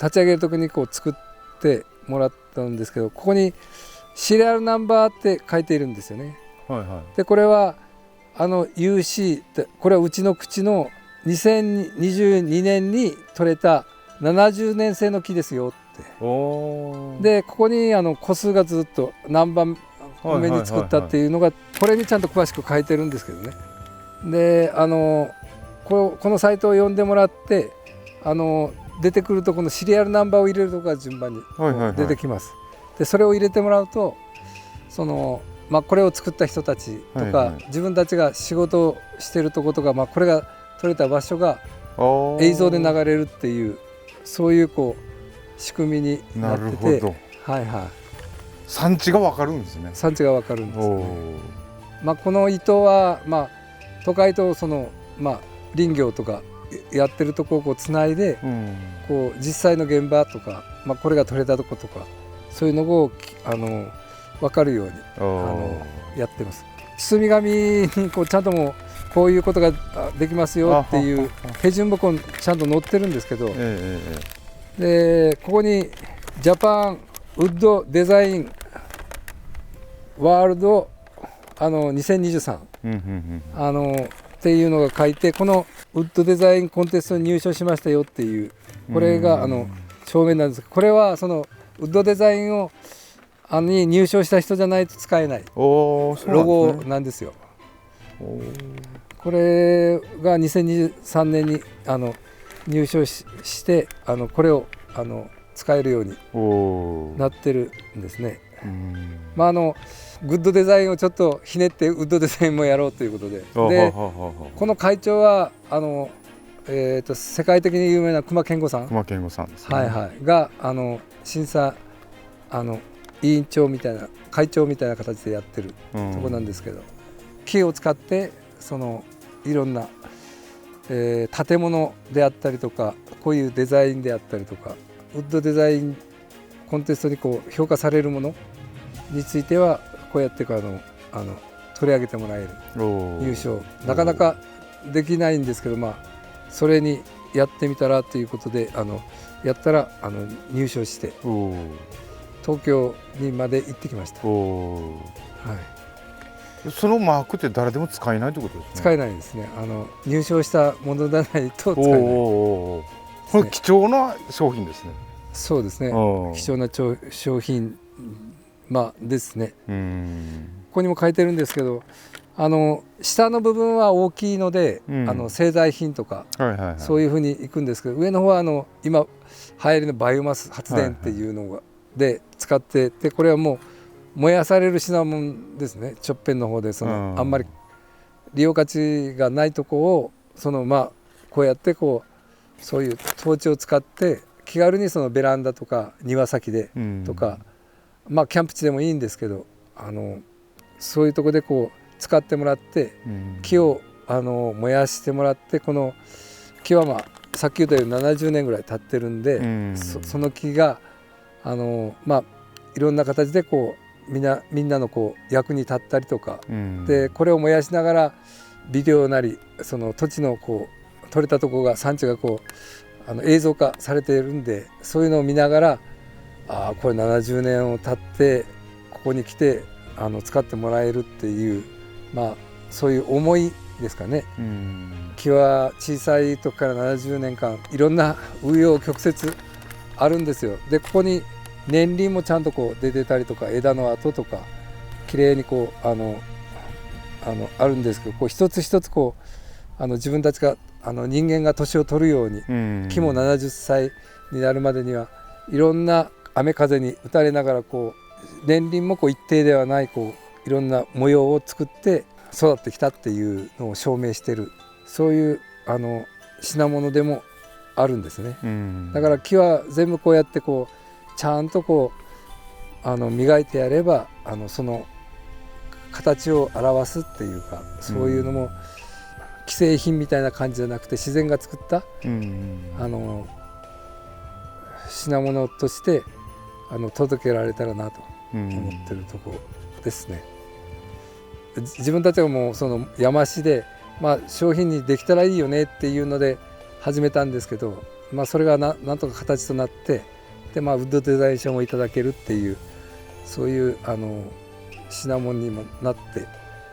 立ち上げる時にこう作ってもらったんですけど、ここにシリアルナンバーって書いているんですよね。でこれはUC ってこれはうちの口の2022年に取れた70年生の木ですよって。でここに個数がずっと何番目に作ったっていうのがこれにちゃんと詳しく書いてるんですけどね。でこのサイトを読んでもらって出てくるとこのシリアルナンバーを入れるとこが順番に出てきます。でそれを入れてもらうとこれを作った人たちとか、自分たちが仕事をしてるとことか、これが取れた場所が映像で流れるっていうそういう仕組みになってて、なるほど。産地が分かるんですね。産地が分かるんですね。この糸は都会と林業とかやってるとこをつないで、実際の現場とか、これが取れたとことかそういうのを分かるようにやってます。包み紙にちゃんともうこういうことができますよっていう手順もちゃんと載ってるんですけど、でここにジャパンウッドデザインワールド2023っていうのが書いて、このウッドデザインコンテストに入賞しましたよっていうこれが証明なんです。これはそのウッドデザインをに入賞した人じゃないと使えないロゴなんですよ。これが2023年に入賞してこれを使えるようになってるんですね。グッドデザインをちょっとひねってウッドデザインもやろうということで、この会長は世界的に有名な隈研吾さんですね。が審査委員長みたいな会長みたいな形でやってるとこなんですけど、木を使っていろんな、建物であったりとかこういうデザインであったりとかウッドデザインコンテストに評価されるものについてはこうやって取り上げてもらえる優勝なかなかできないんですけど、それにやってみたらということでやったら入賞して東京にまで行ってきました。そのマークって誰でも使えないということですね。使えないですね。入賞したものでないと使えない。これ貴重な商品ですね。そうですね。貴重な商品ですね。ここにも書いてるんですけど、下の部分は大きいので、製材品とかそういうふうにいくんですけど、上の方は今流行りのバイオマス発電っていうので使ってて、これはもう燃やされる品物ですね。ちょっぺんの方であんまり利用価値がないとこをこうやってそういうトーチを使って気軽にベランダとか庭先でとか、キャンプ地でもいいんですけどそういうとこで使ってもらって、木を燃やしてもらって、この木はさっき言ったように70年ぐらい経ってるんで、その木がいろんな形でみんなの役に立ったりとか、でこれを燃やしながらビデオなりその土地の取れたとこが産地が映像化されているんで、そういうのを見ながらこれ70年を経ってここに来て使ってもらえるっていう、そういう思いですかね。木は小さい時から70年間いろんな紆余曲折あるんですよ。でここに年輪もちゃんと出てたりとか枝の跡とかきれいにあるんですけど、一つ一つ自分たちが人間が年を取るように、木も70歳になるまでにはいろんな雨風に打たれながら年輪も一定ではないいろんな模様を作って育ってきたっていうのを証明している、そういう品物でもあるんですね。だから木は全部こうやってちゃんと磨いてやればその形を表すっていうか、そういうのも既製品みたいな感じじゃなくて自然が作った品物として届けられたらなと思ってるところですね。自分たちはもう山師で、商品にできたらいいよねっていうので始めたんですけど、それがなんとか形となって、でウッドデザイン賞もいただけるっていう、そういう品物にもなって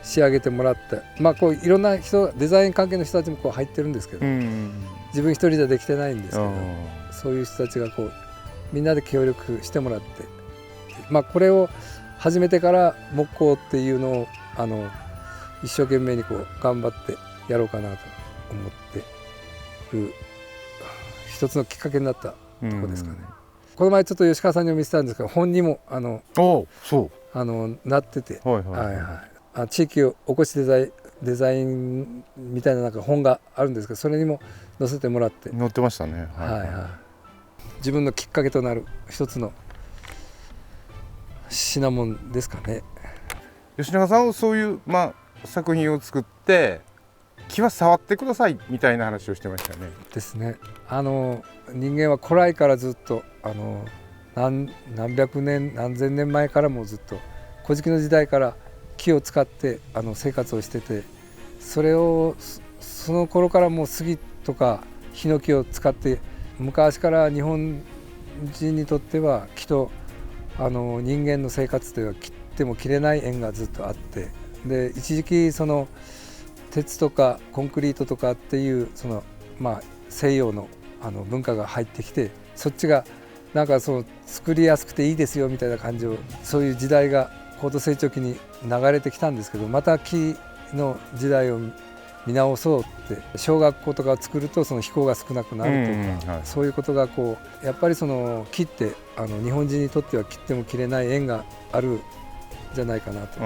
仕上げてもらって、こういろんな人、デザイン関係の人たちもこう入ってるんですけど、自分一人じゃできてないんですけど、そういう人たちがこうみんなで協力してもらって、これを始めてから木工っていうのを一生懸命にこう頑張ってやろうかなと思ってる一つのきっかけになったところですかね。この前ちょっと吉川さんにも見せたんですけど、本にもなってて、地域おこしデザインみたいな本があるんですけど、それにも載せてもらって、載ってましたね。自分のきっかけとなる一つの品物ですかね。吉永さんはそういう、作品を作って木は触ってくださいみたいな話をしてましたね。ですね。人間は古来からずっと何百年何千年前からもずっと古事記の時代から木を使って生活をしてて、その頃からもう杉とかヒノキを使って、昔から日本人にとっては木と人間の生活というのは切っても切れない縁がずっとあって、で一時期その鉄とかコンクリートとかっていう西洋の文化が入ってきて、そっちが作りやすくていいですよみたいな感じを、そういう時代が高度成長期に流れてきたんですけど、また木の時代を見直そうって、小学校とかを作るとその飛行が少なくなるとか、そういうことがやっぱりその木って日本人にとっては切っても切れない縁があるんじゃないかなと。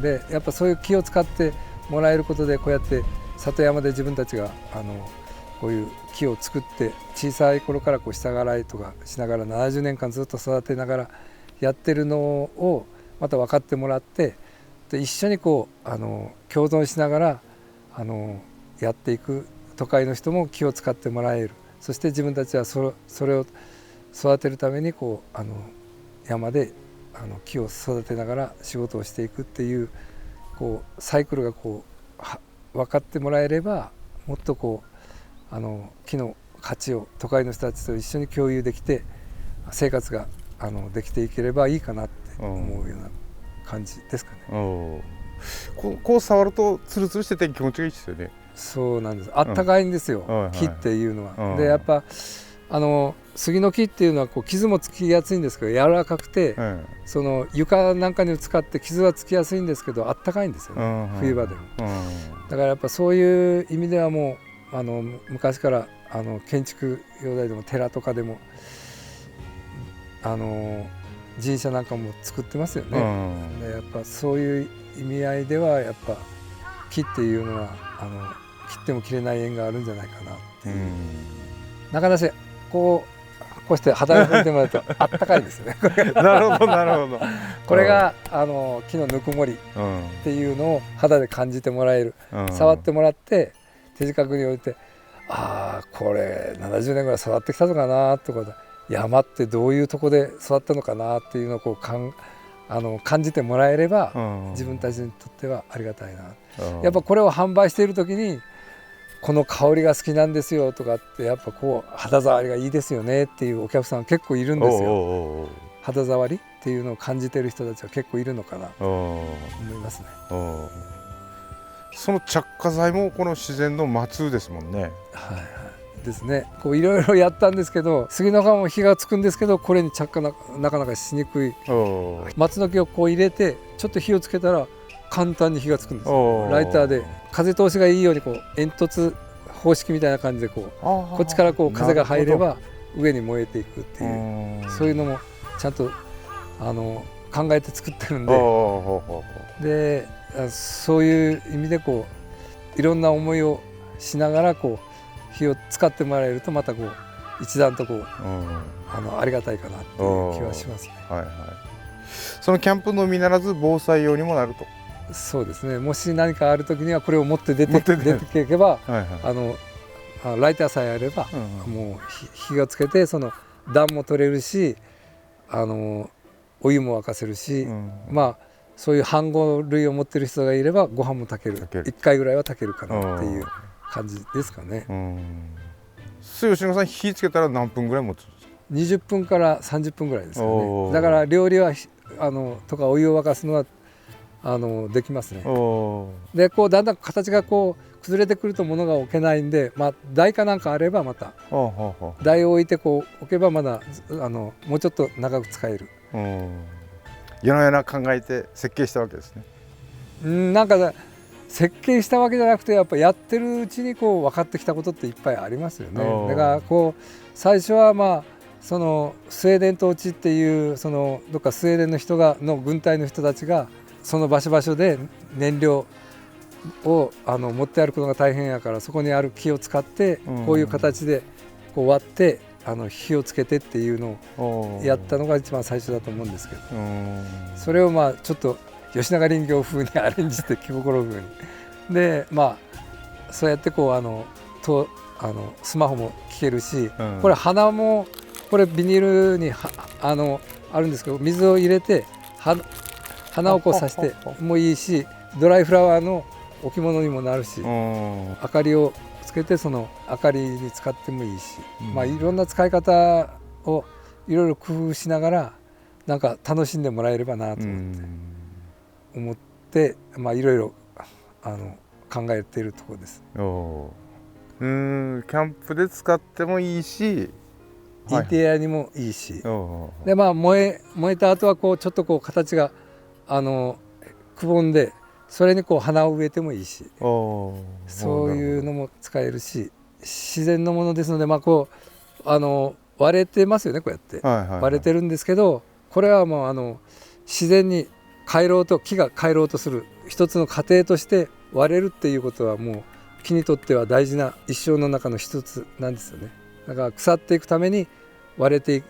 でやっぱそういう木を使ってもらえることで、こうやって里山で自分たちがこういう木を作って、小さい頃から下払いとかしながら70年間ずっと育てながらやってるのをまた分かってもらって、で一緒に共存しながらやっていく。都会の人も木を使ってもらえる。そして自分たちはそれを育てるために山で木を育てながら仕事をしていくっていうサイクルが分かってもらえれば、もっと木の価値を都会の人たちと一緒に共有できて、生活ができていければいいかなって思うような感じですかね。こう触るとツルツルしてて気持ちがいいですよね。そうなんです。あったかいんですよ、木っていうのは。でやっぱ杉の木っていうのは傷もつきやすいんですけど柔らかくて、その床なんかに使って傷はつきやすいんですけどあったかいんですよね、冬場でも。だからやっぱそういう意味ではもう昔から建築用材でも寺とかでも神社なんかも作ってますよね。でやっぱそういう意味合いではやっぱ木っていうのは切っても切れない縁があるんじゃないかなっていう。なかなかこうして肌に触れてもらうとあったかいですね。なるほどなるほど。これが木のぬくもりっていうのを肌で感じてもらえる。触ってもらって手近くに置いて、これ70年ぐらい育ってきたのかなとか、山ってどういうとこで育ったのかなっていうのを感じてもらえれば、自分たちにとってはありがたいな。やっぱこれを販売している時にこの香りが好きなんですよとかって、やっぱ肌触りがいいですよねっていうお客さん結構いるんですよ。肌触りっていうのを感じている人たちは結構いるのかなと思いますね。その着火剤もこの自然の末ですもんね。ですね。いろいろやったんですけど、杉の葉も火がつくんですけど、これに着火なかなかしにくい。松の木を入れてちょっと火をつけたら簡単に火がつくんですよ。ライターで風通しがいいように煙突方式みたいな感じでこっちから風が入れば上に燃えていくっていう、そういうのもちゃんと考えて作ってるんで、そういう意味でいろんな思いをしながら火を使ってもらえると、また一段とありがたいかなっていう気はしますね。そのキャンプのみならず防災用にもなると。そうですね。もし何かある時にはこれを持って出ていけば、ライターさえあれば、もう火がつけてその暖も取れるし、お湯も沸かせるし、そういう飯盒類を持ってる人がいればご飯も炊ける。1回ぐらいは炊けるかなっていう感じですかね。吉野さん火つけたら何分ぐらい持つんですか？20分から30分ぐらいですかおー。ね。だから料理はとかお湯を沸かすのはできますね。おー。でこうだんだん形がこう崩れてくると物が置けないんで、まあ、台かなんかあればまたほうほうほ台を置いてこう置けばまだもうちょっと長く使える。う。夜な夜な考えて設計したわけですね。なんか設計したわけじゃなくてやっぱやってるうちにこう分かってきたことっていっぱいありますよね。だからこう最初はまあそのスウェーデン統治っていうそのどっかスウェーデンの人の軍隊の人たちがその場所場所で燃料を持って歩くのが大変やからそこにある木を使ってこういう形でこう割って火をつけてっていうのをやったのが一番最初だと思うんですけど、それをまあちょっと吉永林業風にアレンジして気心風にでまあそうやってこうスマホも聞けるし、これ鼻もこれビニールにあるんですけど水を入れて鼻をこうさしてもいいしドライフラワーの置物にもなるし明かりをつけてその明かりに使ってもいいし、まあいろんな使い方をいろいろ工夫しながらなんか楽しんでもらえればなと思って、まあいろいろ考えているところです。キャンプで使ってもいいしインテリアにもいいし、でまあ燃えた後はこうちょっとこう形がくぼんでそれにこう花を植えてもいいし、そういうのも使えるし自然のものですので、まあこう割れてますよねこうやって、割れてるんですけどこれはもう自然に木が帰ろうとする一つの過程として割れるっていうことはもう木にとっては大事な一生の中の一つなんですよね。だから腐っていくために割れていっ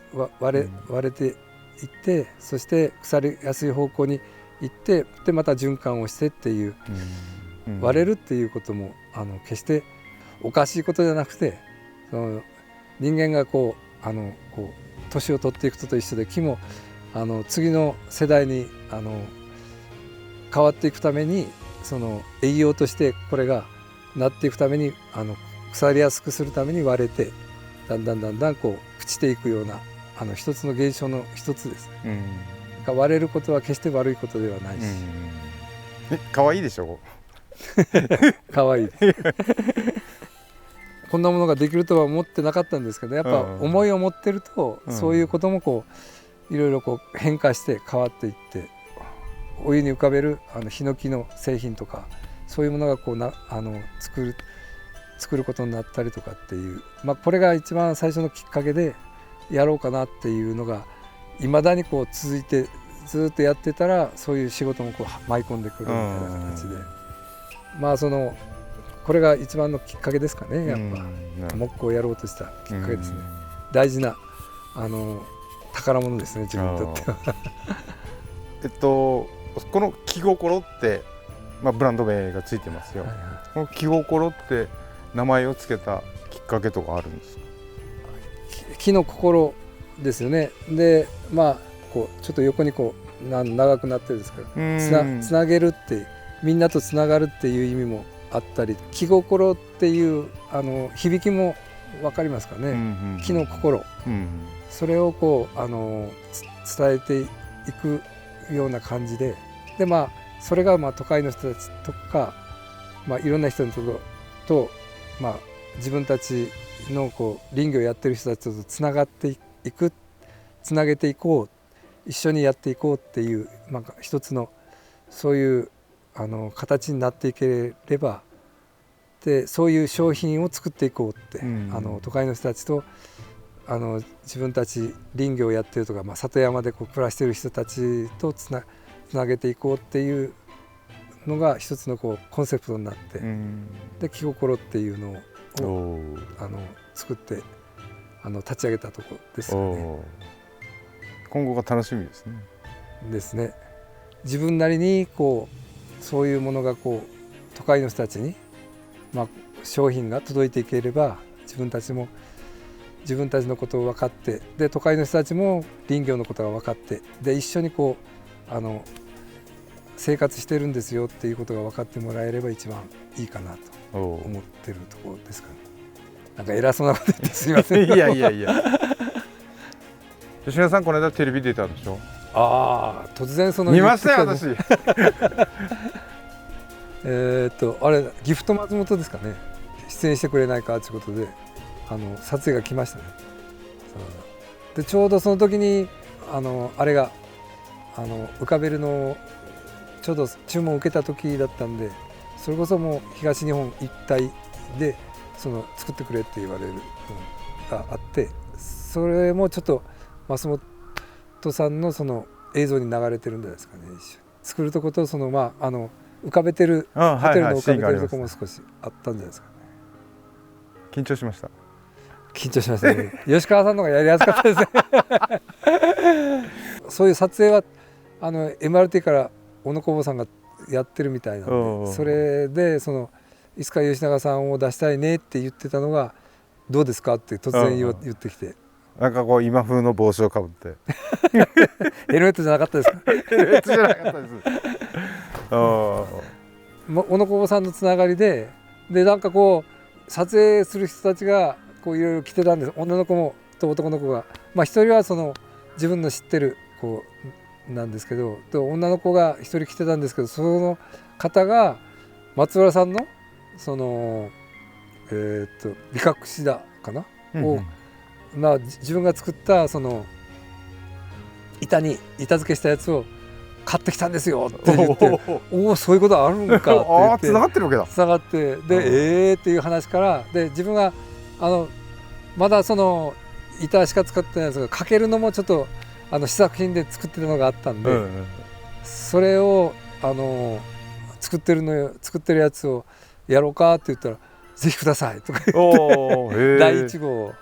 てそして腐りやすい方向に行ってでまた循環をしてっていう、割れるっていうことも決しておかしいことじゃなくてその人間がこう年を取っていくと一緒で木も次の世代に変わっていくためにその栄養としてこれがなっていくために腐りやすくするために割れてだんだんこう朽ちていくような一つの現象の一つですね。割れることは決して悪いことではないし、可愛いでしょ可愛いですこんなものができるとは思ってなかったんですけどやっぱ思いを持ってるとそういうこともこういろいろこう変化して変わっていってお湯に浮かべるヒノキの製品とかそういうものがこう作ることになったりとかっていう、まあ、これが一番最初のきっかけでやろうかなっていうのがいまだにこう続いてずっとやってたらそういう仕事もこう舞い込んでくるみたいな形で、まあこれが一番のきっかけですかね。やっぱ木工をやろうとしたきっかけですね。大事な宝物ですね自分にとってはこの木心って、まあ、ブランド名がついてますよ、この木心って名前をつけたきっかけとかあるんですか？木の心ですよね。でまあこうちょっと横にこう長くなってるんですけどつなげるってみんなとつながるっていう意味もあったり木心っていう響きも分かりますかね、木の心、それをこう伝えていくような感じでまあそれがまあ都会の人たちとか、まあ、いろんな人のとまあ、自分たちのこう林業やってる人たちとつながっていくつなげていこう一緒にやっていこうっていう、まあ、一つのそういう形になっていければでそういう商品を作っていこうって、都会の人たちと自分たち林業をやってるとか、まあ、里山でこう暮らしてる人たちとつなげていこうっていうのが一つのこうコンセプトになって、で木心っていうのを作って立ち上げたところですよね。今後が楽しみですね。ですね。自分なりにこうそういうものがこう都会の人たちに、まあ、商品が届いていければ自分たちも自分たちのことを分かってで都会の人たちも林業のことが分かってで一緒にこう生活してるんですよっていうことが分かってもらえれば一番いいかなと思ってるところですかね。なんか偉そうなこと言ってすいません。いやいやいや。吉永さんこの間テレビ出たんでしょ。ああ、突然その見ましたよ私。あれギフト松本ですかね。出演してくれないかということで撮影が来ましたね。でちょうどその時にあれが浮かべるのちょうど注文を受けた時だったんで、それこそもう東日本一帯で作ってくれって言われるのがあって、それもちょっと松本さんの映像に流れてるんじゃないですかね。一緒に作るとこと浮かべてるホテルの浮かべてるとこも少しあったんじゃないですかね。緊張しました。緊張しましたね。吉川さんの方がやりやすかったですね。そういう撮影はMRT から小野工房さんがやってるみたいなんで、それでいつか吉永さんを出したいねって言ってたのがどうですかって突然言ってきて、なんかこう今風の帽子をかぶってヘルメットじゃなかったですか。ヘルメットじゃなかったです。小野工房さんのつながりでなんかこう撮影する人たちがこういろいろ来てたんです。女の子と男の子が、一人は自分の知ってる子なんですけど、女の子が一人来てたんですけど、その方が松浦さんのビカクシダかな、を自分が作った板付けしたやつを買ってきたんですよって言って、おおそういうことあるんかって言って、つながってるわけだ。つながってで、っていう話からで、自分がまだ板しか使ってないんですが、かけるのもちょっと試作品で作ってるのがあったんで、それを作ってるやつをやろうかって言ったら、ぜひくださいとか言って第1号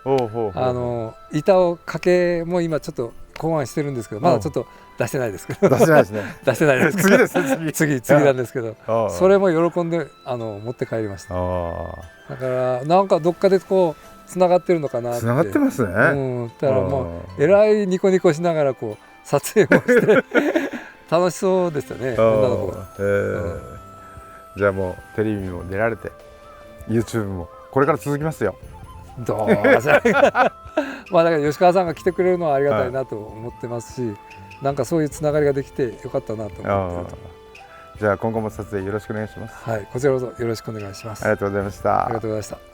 板をかけも今ちょっと考案してるんですけど、まだちょっと出してないですけど、出してないですね。出してないですけど、次ですね。次なんですけど、それも喜んで持って帰りました。だからなんかどっかでこうつながってるのかなって。つながってますね。だからもうえらいニコニコしながらこう撮影をして楽しそうでしたね、女の子が。じゃあもうテレビも出られて YouTube もこれから続きますよ。どうじゃだから吉川さんが来てくれるのはありがたいなと思ってますし、なんかそういうつながりができてよかったなと思ってると。じゃあ今後も撮影よろしくお願いします。はい、こちらこそよろしくお願いします。ありがとうございました。ありがとうございました。